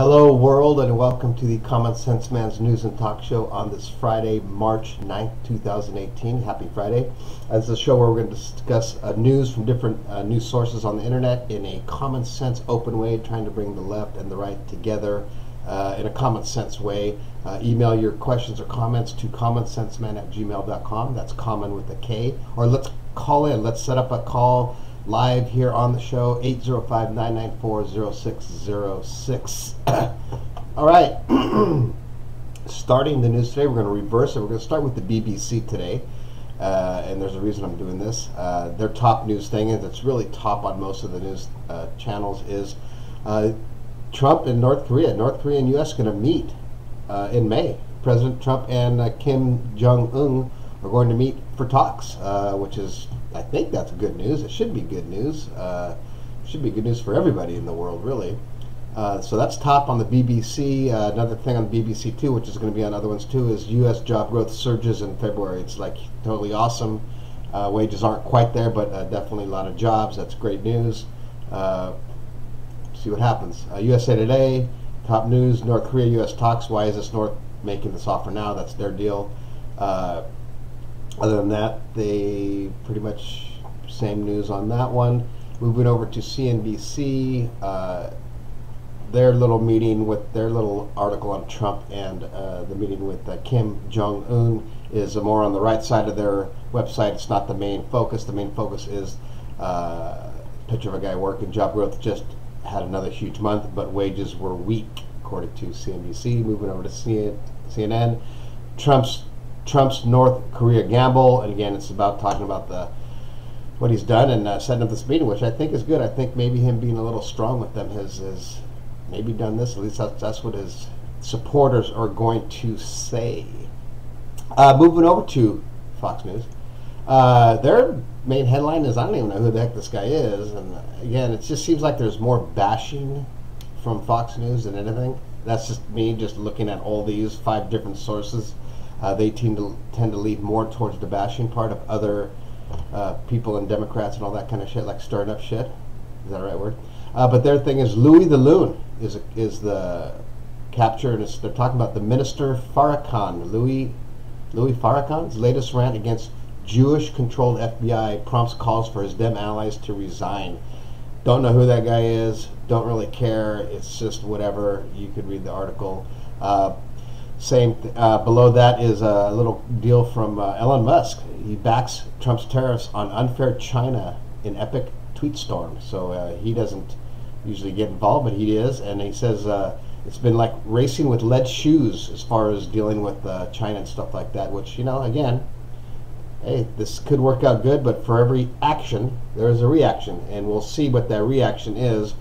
Hello world, and welcome to the Common Sense Man's News and Talk Show on this Friday, March 9th, 2018. Happy Friday. This is a show where we're going to discuss news from different news sources on the internet in a common sense, open way, trying to bring the left and the right together in a common sense way. Email your questions or comments to commonsenseman@gmail.com. That's common with a K. Or let's call in. Let's set up a call live here on the show, 805-994-0606. All right. Starting the news today, we're going to reverse it. We're going to start with the BBC today. And there's a reason I'm doing this. Their top news thing, and it's really top on most of the news channels, is Trump and North Korea. North Korea and U.S. going to meet in May. President Trump and Kim Jong-un are going to meet for talks, which is, I think that's good news. It should be good news. It should be good news for everybody in the world, really. So that's top on the BBC. Another thing on the BBC too, which is going to be on other ones too, is U.S. job growth surges in February. It's like totally awesome. Wages aren't quite there, but definitely a lot of jobs. That's great news. See what happens. USA Today, top news, North Korea, U.S. talks. Why is this North making this offer now? That's their deal. Other than that, they pretty much same news on that one. Moving over to CNBC, their little meeting with their little article on Trump and the meeting with Kim Jong-un is more on the right side of their website. It's not the main focus. The main focus is a picture of a guy working. Job growth just had another huge month, but wages were weak, according to CNBC. Moving over to CNN, Trump's North Korea gamble, and again, it's about talking about what he's done and setting up this meeting, which I think is good. I think maybe him being a little strong with them has maybe done this. At least that's what his supporters are going to say. Moving over to Fox News, their main headline is, I don't even know who the heck this guy is, and again, it just seems like there's more bashing from Fox News than anything. That's just me just looking at all these 5 different sources. They tend to lead more towards the bashing part of other people and Democrats and all that kind of shit, like stirring up shit. Is that the right word? But their thing is Louis the Loon is the capture, and they're talking about the Minister Farrakhan. Louis Farrakhan's latest rant against Jewish-controlled FBI prompts calls for his Dem allies to resign. Don't know who that guy is. Don't really care. It's just whatever. You could read the article. Below that is a little deal from Elon Musk. He backs Trump's tariffs on unfair China in epic tweet storm. So he doesn't usually get involved, but he is, and he says it's been like racing with lead shoes as far as dealing with China and stuff like that, which, you know, again, hey, this could work out good, but for every action, there is a reaction, and we'll see what that reaction is.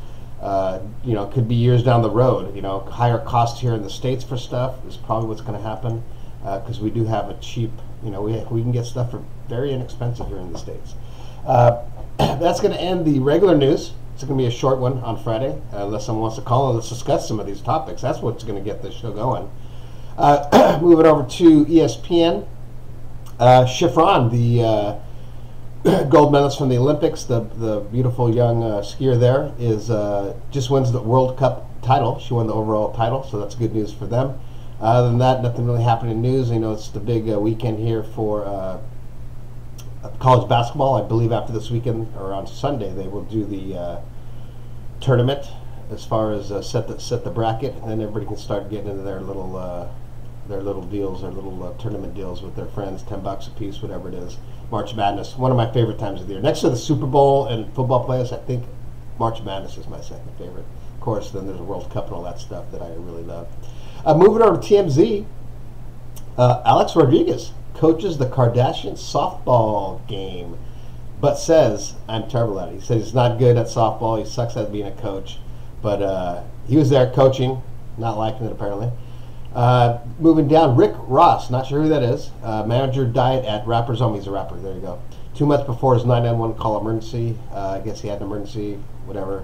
You know, it could be years down the road. You know, higher costs here in the States for stuff is probably what's going to happen, because we do have a cheap, you know, we can get stuff for very inexpensive here in the States. That's going to end the regular news. It's going to be a short one on Friday, unless someone wants to call and let's discuss some of these topics. That's what's going to get this show going. Moving over to ESPN, Schifrin, the gold medalist from the Olympics, the beautiful young skier there, is just wins the World Cup title. She won the overall title, so that's good news for them. Other than that, nothing really happened in news. You know, it's the big weekend here for college basketball. I believe after this weekend, or on Sunday, they will do the tournament as far as set the bracket, and then everybody can start getting into their little deals, their little tournament deals with their friends, $10 a piece, whatever it is. March Madness, one of my favorite times of the year. Next to the Super Bowl and football playoffs, I think March Madness is my second favorite. Of course, then there's a World Cup and all that stuff that I really love. Moving over to TMZ, Alex Rodriguez coaches the Kardashian softball game, but says, I'm terrible at it. He says he's not good at softball. He sucks at being a coach. But he was there coaching, not liking it apparently. Moving down, Rick Ross, not sure who that is. Manager died at Rapper's Home. He's a rapper. There you go. 2 months before his 911 call emergency. I guess he had an emergency, whatever.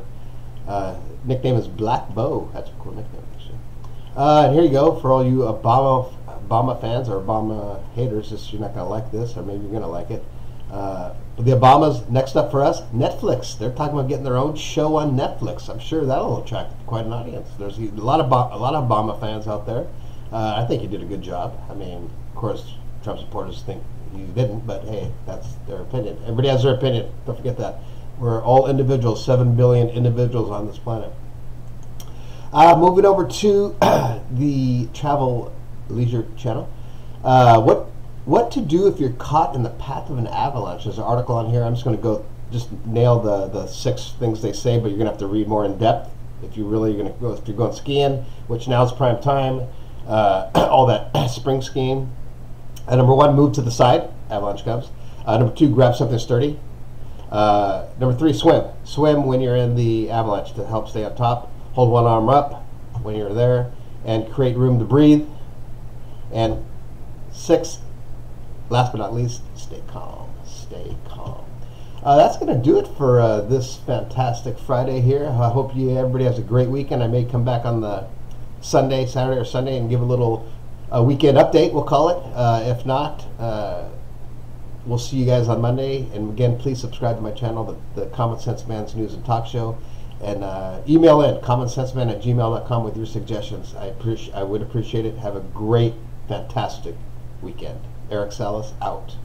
Nickname is Black Bo. That's a cool nickname, actually. And here you go for all you Obama fans or Obama haters. You're not going to like this, or maybe you're going to like it. The Obamas, next up for us, Netflix. They're talking about getting their own show on Netflix. I'm sure that'll attract quite an audience. There's a lot of Obama fans out there. I think he did a good job. I mean, of course, Trump supporters think he didn't, but hey, that's their opinion. Everybody has their opinion. Don't forget that. We're all individuals, 7 billion individuals on this planet. Moving over to the Travel Leisure channel. What to do if you're caught in the path of an avalanche? There's an article on here. I'm just going to go just nail the 6 things they say, but you're going to have to read more in depth if you really are going to go. If you're going skiing, which now is prime time, all that spring skiing. Number 1, move to the side. Avalanche comes. Number 2, grab something sturdy. Number 3, swim. Swim when you're in the avalanche to help stay on top. Hold one arm up when you're there and create room to breathe. And 6, last but not least, stay calm. Stay calm. That's going to do it for this fantastic Friday here. I hope everybody has a great weekend. I may come back on the Saturday or Sunday, and give a little weekend update, we'll call it. If not, we'll see you guys on Monday. And again, please subscribe to my channel, the Common Sense Man's News and Talk Show. And email in, commonsenseman@gmail.com with your suggestions. I would appreciate it. Have a great, fantastic weekend. Eric Salas, out.